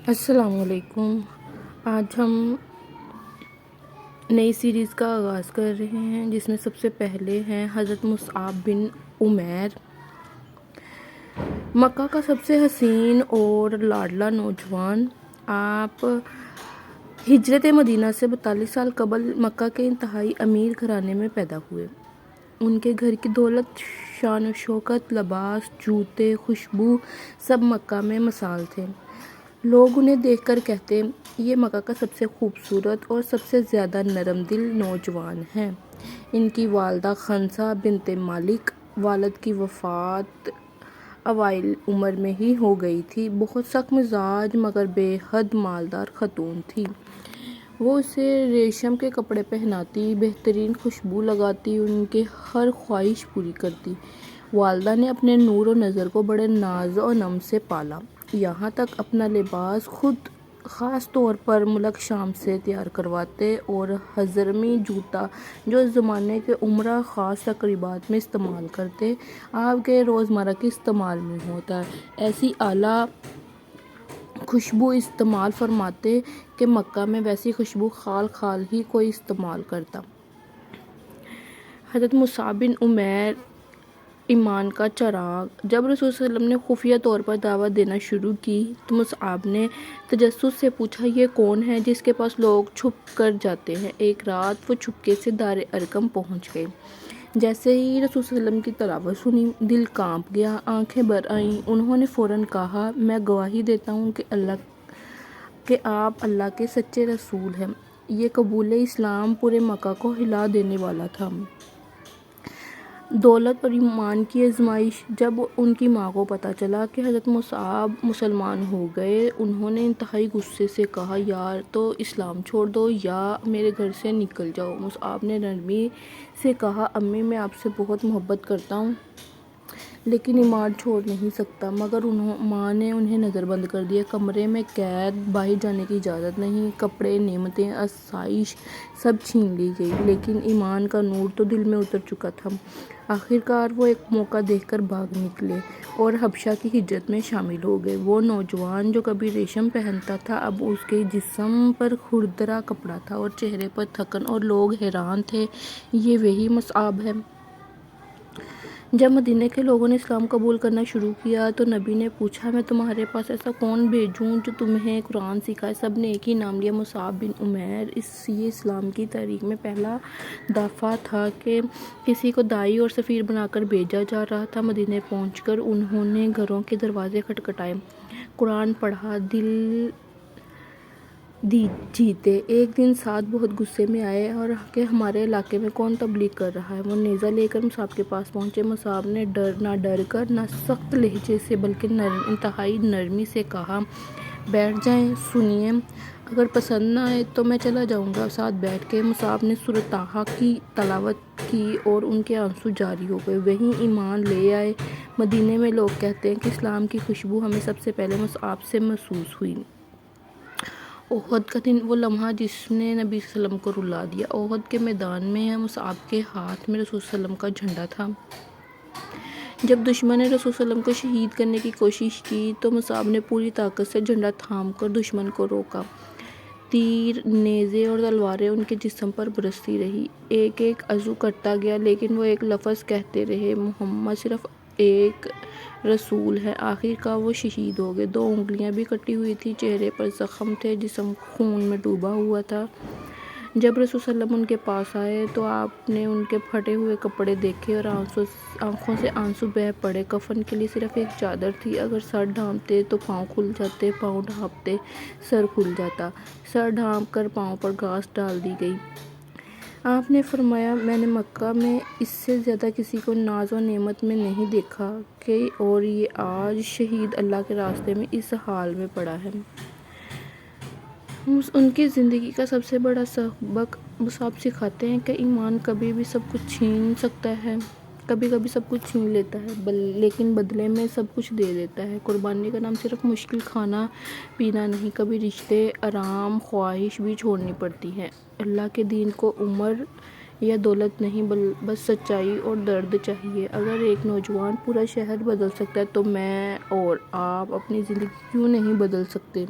السلام علیکم۔ آج ہم نئی سیریز کا آغاز کر رہے ہیں جس میں سب سے پہلے ہیں حضرت مصعب بن عمیر۔ مکہ کا سب سے حسین اور لاڈلا نوجوان، آپ ہجرت مدینہ سے 42 سال قبل مکہ کے انتہائی امیر گھرانے میں پیدا ہوئے۔ ان کے گھر کی دولت، شان و شوکت، لباس، جوتے، خوشبو سب مکہ میں مثال تھے۔ لوگ انہیں دیکھ کر کہتے، یہ مکہ کا سب سے خوبصورت اور سب سے زیادہ نرم دل نوجوان ہے۔ ان کی والدہ خنسا بنت مالک، والد کی وفات اوائل عمر میں ہی ہو گئی تھی۔ بہت سخت مزاج مگر بے حد مالدار خاتون تھی۔ وہ اسے ریشم کے کپڑے پہناتی، بہترین خوشبو لگاتی، ان کی ہر خواہش پوری کرتی۔ والدہ نے اپنے نور و نظر کو بڑے ناز و نم سے پالا، یہاں تک اپنا لباس خود خاص طور پر ملک شام سے تیار کرواتے اور حضرمی جوتا جو اس زمانے کے عمرہ خاص تقریبات میں استعمال کرتے، آپ کے روزمرہ کے استعمال میں ہوتا، ایسی اعلیٰ خوشبو استعمال فرماتے کہ مکہ میں ویسی خوشبو خال ہی کوئی استعمال کرتا۔ حضرت مصعب بن عمیر ایمان کا چراغ۔ جب رسول صلی اللہ علیہ وسلم نے خفیہ طور پر دعوت دینا شروع کی تو مصعب نے تجسس سے پوچھا، یہ کون ہے جس کے پاس لوگ چھپ کر جاتے ہیں؟ ایک رات وہ چھپکے سے دار ارقم پہنچ گئے۔ جیسے ہی رسول صلی اللہ علیہ وسلم کی تلاوت سنی، دل کانپ گیا، آنکھیں بھر آئیں۔ انہوں نے فوراً کہا، میں گواہی دیتا ہوں کہ آپ اللہ کے سچے رسول ہیں۔ یہ قبول اسلام پورے مکہ کو ہلا دینے والا تھا۔ دولت اور ایمان کی آزمائش۔ جب ان کی ماں کو پتہ چلا کہ حضرت مصعب مسلمان ہو گئے، انہوں نے انتہائی غصے سے کہا، یا تو اسلام چھوڑ دو یا میرے گھر سے نکل جاؤ۔ مصعب نے نرمی سے کہا، امی میں آپ سے بہت محبت کرتا ہوں لیکن ایمان چھوڑ نہیں سکتا۔ مگر ماں نے انہیں نظر بند کر دیا۔ کمرے میں قید، باہر جانے کی اجازت نہیں، کپڑے، نعمتیں، آسائش سب چھین لی گئی، لیکن ایمان کا نور تو دل میں اتر چکا تھا۔ آخرکار وہ ایک موقع دیکھ کر بھاگ نکلے اور حبشہ کی ہجرت میں شامل ہو گئے۔ وہ نوجوان جو کبھی ریشم پہنتا تھا، اب اس کے جسم پر کھردرا کپڑا تھا اور چہرے پر تھکن، اور لوگ حیران تھے، یہ وہی مصعب ہے۔ جب مدینے کے لوگوں نے اسلام قبول کرنا شروع کیا تو نبی نے پوچھا، میں تمہارے پاس ایسا کون بھیجوں جو تمہیں قرآن سکھائے؟ سب نے ایک ہی نام لیا، مصعب بن عمیر۔ یہ اسلام کی تاریخ میں پہلا دفعہ تھا کہ کسی کو داعی اور سفیر بنا کر بھیجا جا رہا تھا۔ مدینے پہنچ کر انہوں نے گھروں کے دروازے کھٹکھٹائے، قرآن پڑھا، دل جیتے۔ ایک دن سعد بہت غصے میں آئے اور کہ ہمارے علاقے میں کون تبلیغ کر رہا ہے؟ وہ نیزہ لے کر مصعب کے پاس پہنچے۔ مصعب نے نہ ڈر کر نہ سخت لہجے سے بلکہ انتہائی نرمی سے کہا، بیٹھ جائیں، سنیے، اگر پسند نہ آئے تو میں چلا جاؤں گا۔ سعد بیٹھ گئے۔ مصعب نے سورۃ طٰہٰ کی تلاوت کی اور ان کے آنسو جاری ہو گئے۔ وہی ایمان لے آئے۔ مدینے میں لوگ کہتے ہیں کہ اسلام کی خوشبو ہمیں سب سے پہلے مصعب سے محسوس ہوئی۔ احد کا دن، وہ لمحہ جس نے نبی صلی اللہ علیہ وسلم کو رلا دیا۔ احد کے میدان میں مصعب کے ہاتھ میں رسول صلی اللہ علیہ وسلم کا جھنڈا تھا۔ جب دشمن نے رسول صلی اللہ علیہ وسلم کو شہید کرنے کی کوشش کی تو مصعب نے پوری طاقت سے جھنڈا تھام کر دشمن کو روکا۔ تیر، نیزے اور تلواریں ان کے جسم پر برستی رہیں۔ ایک ایک عضو کٹتا گیا لیکن وہ ایک لفظ کہتے رہے، محمد صرف ایک رسول ہے۔ آخرکار وہ شہید ہو گئے۔ 2 انگلیاں بھی کٹی ہوئی تھیں، چہرے پر زخم تھے، جسم خون میں ڈوبا ہوا تھا۔ جب رسول صلی اللہ علیہ وسلم ان کے پاس آئے تو آپ نے ان کے پھٹے ہوئے کپڑے دیکھے اور آنکھوں سے آنسو بہہ پڑے۔ کفن کے لیے صرف ایک چادر تھی، اگر سر ڈھانپتے تو پاؤں کھل جاتے، پاؤں ڈھانپتے سر کھل جاتا۔ سر ڈھانپ کر پاؤں پر گھاس ڈال دی گئی۔ آپ نے فرمایا، میں نے مکہ میں اس سے زیادہ کسی کو ناز و نعمت میں نہیں دیکھا کہ اور یہ آج شہید اللہ کے راستے میں اس حال میں پڑا ہے۔ ان کی زندگی کا سب سے بڑا سبق مصعب سکھاتے ہیں کہ ایمان کبھی بھی سب کچھ چھین سکتا ہے، کبھی کبھی سب کچھ چھین لیتا ہے لیکن بدلے میں سب کچھ دے دیتا ہے۔ قربانی کا نام صرف مشکل کھانا پینا نہیں، کبھی رشتے، آرام، خواہش بھی چھوڑنی پڑتی ہیں۔ اللہ کے دین کو عمر یا دولت نہیں، بس سچائی اور درد چاہیے۔ اگر ایک نوجوان پورا شہر بدل سکتا ہے تو میں اور آپ اپنی زندگی کیوں نہیں بدل سکتے؟